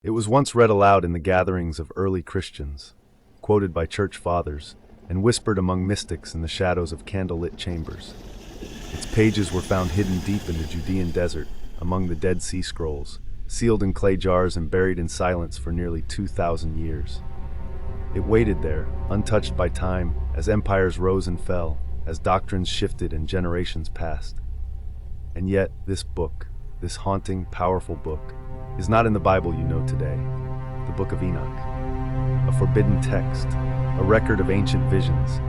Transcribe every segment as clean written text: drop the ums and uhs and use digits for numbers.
It was once read aloud in the gatherings of early Christians, quoted by church fathers, and whispered among mystics in the shadows of candlelit chambers. Its pages were found hidden deep in the Judean desert, among the Dead Sea Scrolls, sealed in clay jars and buried in silence for nearly 2,000 years. It waited there, untouched by time, as empires rose and fell, as doctrines shifted and generations passed. And yet, this book, this haunting, powerful book, is not in the Bible you know today. The Book of Enoch, a forbidden text, a record of ancient visions,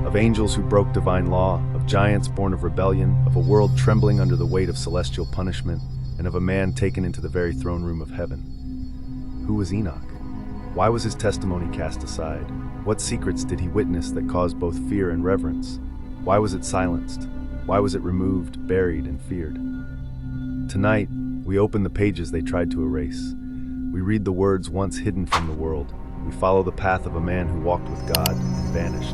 of angels who broke divine law, of giants born of rebellion, of a world trembling under the weight of celestial punishment, and of a man taken into the very throne room of heaven. Who was Enoch? Why was his testimony cast aside? What secrets did he witness that caused both fear and reverence? Why was it silenced? Why was it removed, buried, and feared? Tonight, we open the pages they tried to erase. We read the words once hidden from the world. We follow the path of a man who walked with God and vanished.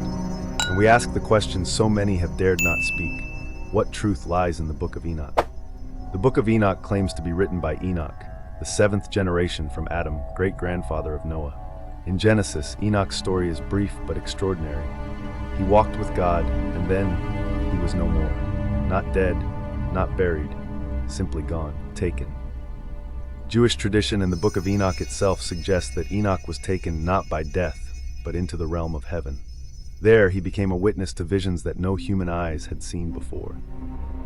And we ask the question so many have dared not speak. What truth lies in the Book of Enoch? The Book of Enoch claims to be written by Enoch, the seventh generation from Adam, great-grandfather of Noah. In Genesis, Enoch's story is brief but extraordinary. He walked with God, and then he was no more. Not dead, not buried, simply gone, taken. Jewish tradition and the Book of Enoch itself suggest that Enoch was taken not by death, but into the realm of heaven. There, he became a witness to visions that no human eyes had seen before.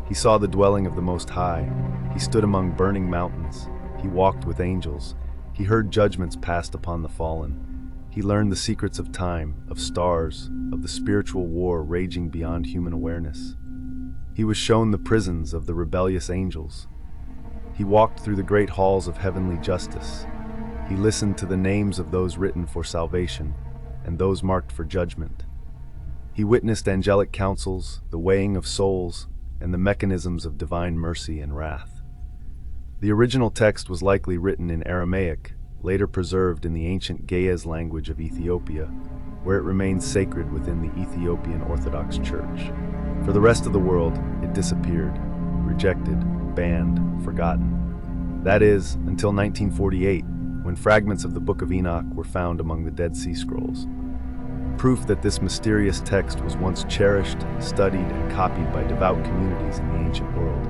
He saw the dwelling of the Most High. He stood among burning mountains. He walked with angels. He heard judgments passed upon the fallen. He learned the secrets of time, of stars, of the spiritual war raging beyond human awareness. He was shown the prisons of the rebellious angels. He walked through the great halls of heavenly justice. He listened to the names of those written for salvation and those marked for judgment. He witnessed angelic councils, the weighing of souls, and the mechanisms of divine mercy and wrath. The original text was likely written in Aramaic, later preserved in the ancient Ge'ez language of Ethiopia, where it remains sacred within the Ethiopian Orthodox Church. For the rest of the world, it disappeared, rejected, banned, forgotten. That is, until 1948, when fragments of the Book of Enoch were found among the Dead Sea Scrolls. Proof that this mysterious text was once cherished, studied, and copied by devout communities in the ancient world.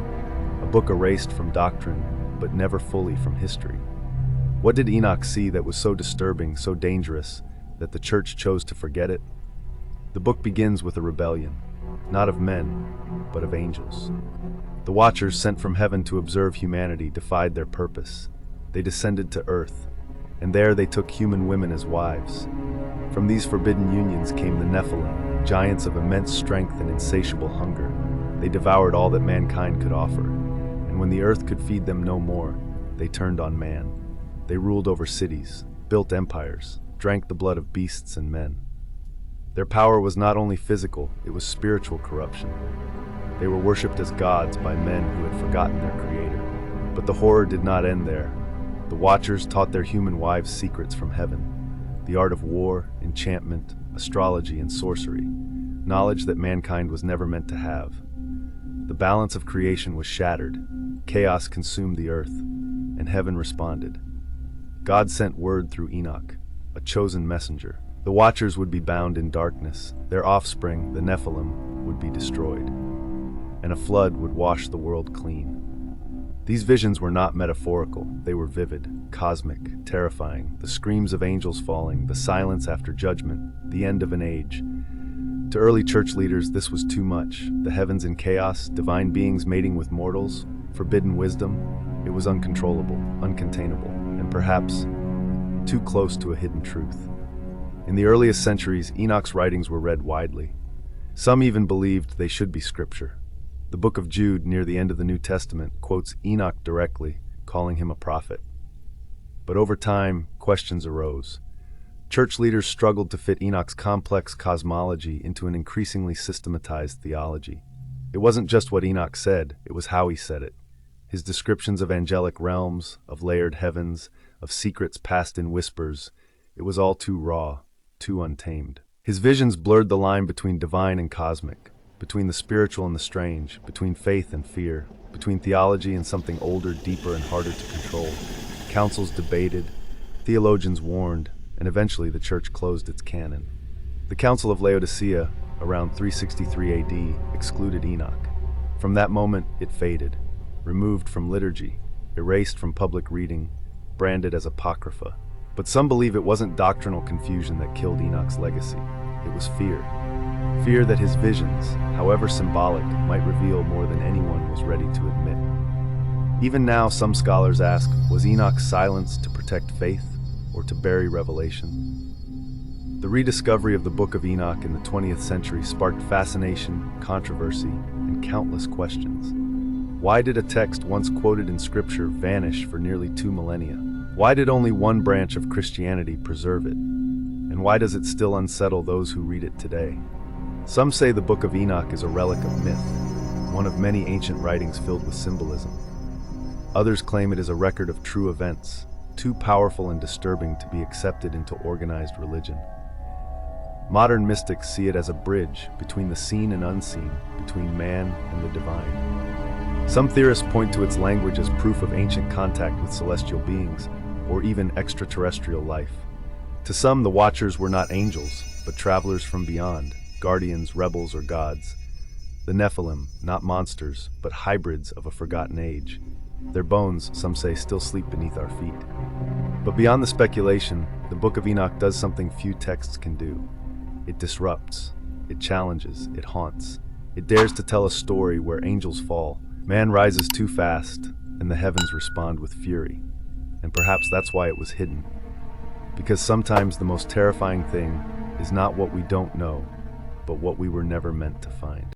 A book erased from doctrine, but never fully from history. What did Enoch see that was so disturbing, so dangerous, that the church chose to forget it? The book begins with a rebellion, not of men, but of angels. The Watchers, sent from heaven to observe humanity, defied their purpose. They descended to earth, and there they took human women as wives. From these forbidden unions came the Nephilim, giants of immense strength and insatiable hunger. They devoured all that mankind could offer, and when the earth could feed them no more, they turned on man. They ruled over cities, built empires, drank the blood of beasts and men. Their power was not only physical, it was spiritual corruption. They were worshipped as gods by men who had forgotten their creator. But the horror did not end there. The Watchers taught their human wives secrets from heaven. The art of war, enchantment, astrology, and sorcery. Knowledge that mankind was never meant to have. The balance of creation was shattered. Chaos consumed the earth, and heaven responded. God sent word through Enoch, a chosen messenger. The Watchers would be bound in darkness. Their offspring, the Nephilim, would be destroyed. And a flood would wash the world clean. These visions were not metaphorical. They were vivid, cosmic, terrifying. The screams of angels falling, the silence after judgment, the end of an age. To early church leaders, this was too much. The heavens in chaos, divine beings mating with mortals, forbidden wisdom. It was uncontrollable, uncontainable, and perhaps too close to a hidden truth. In the earliest centuries, Enoch's writings were read widely. Some even believed they should be scripture. The book of Jude, near the end of the New Testament, quotes Enoch directly, calling him a prophet. But over time, questions arose. Church leaders struggled to fit Enoch's complex cosmology into an increasingly systematized theology. It wasn't just what Enoch said, it was how he said it. His descriptions of angelic realms, of layered heavens, of secrets passed in whispers, it was all too raw, too untamed. His visions blurred the line between divine and cosmic, between the spiritual and the strange, between faith and fear, between theology and something older, deeper, and harder to control. Councils debated, Theologians warned, and eventually the church closed its canon. The Council of Laodicea, around 363 AD, excluded Enoch. From that moment, it faded, removed from liturgy, erased from public reading, branded as apocrypha. But some believe it wasn't doctrinal confusion that killed Enoch's legacy. It was fear. Fear that his visions, however symbolic, might reveal more than anyone was ready to admit. Even now, some scholars ask, was Enoch silenced to protect faith or to bury revelation? The rediscovery of the Book of Enoch in the 20th century sparked fascination, controversy, and countless questions. Why did a text once quoted in Scripture vanish for nearly 2 millennia? Why did only one branch of Christianity preserve it? And why does it still unsettle those who read it today? Some say the Book of Enoch is a relic of myth, one of many ancient writings filled with symbolism. Others claim it is a record of true events, too powerful and disturbing to be accepted into organized religion. Modern mystics see it as a bridge between the seen and unseen, between man and the divine. Some theorists point to its language as proof of ancient contact with celestial beings, or even extraterrestrial life. To some, the Watchers were not angels, but travelers from beyond, guardians, rebels, or gods. The Nephilim, not monsters, but hybrids of a forgotten age. Their bones, some say, still sleep beneath our feet. But beyond the speculation, the Book of Enoch does something few texts can do. It disrupts, it challenges, it haunts. It dares to tell a story where angels fall, man rises too fast, and the heavens respond with fury. And perhaps that's why it was hidden. Because sometimes the most terrifying thing is not what we don't know, but what we were never meant to find.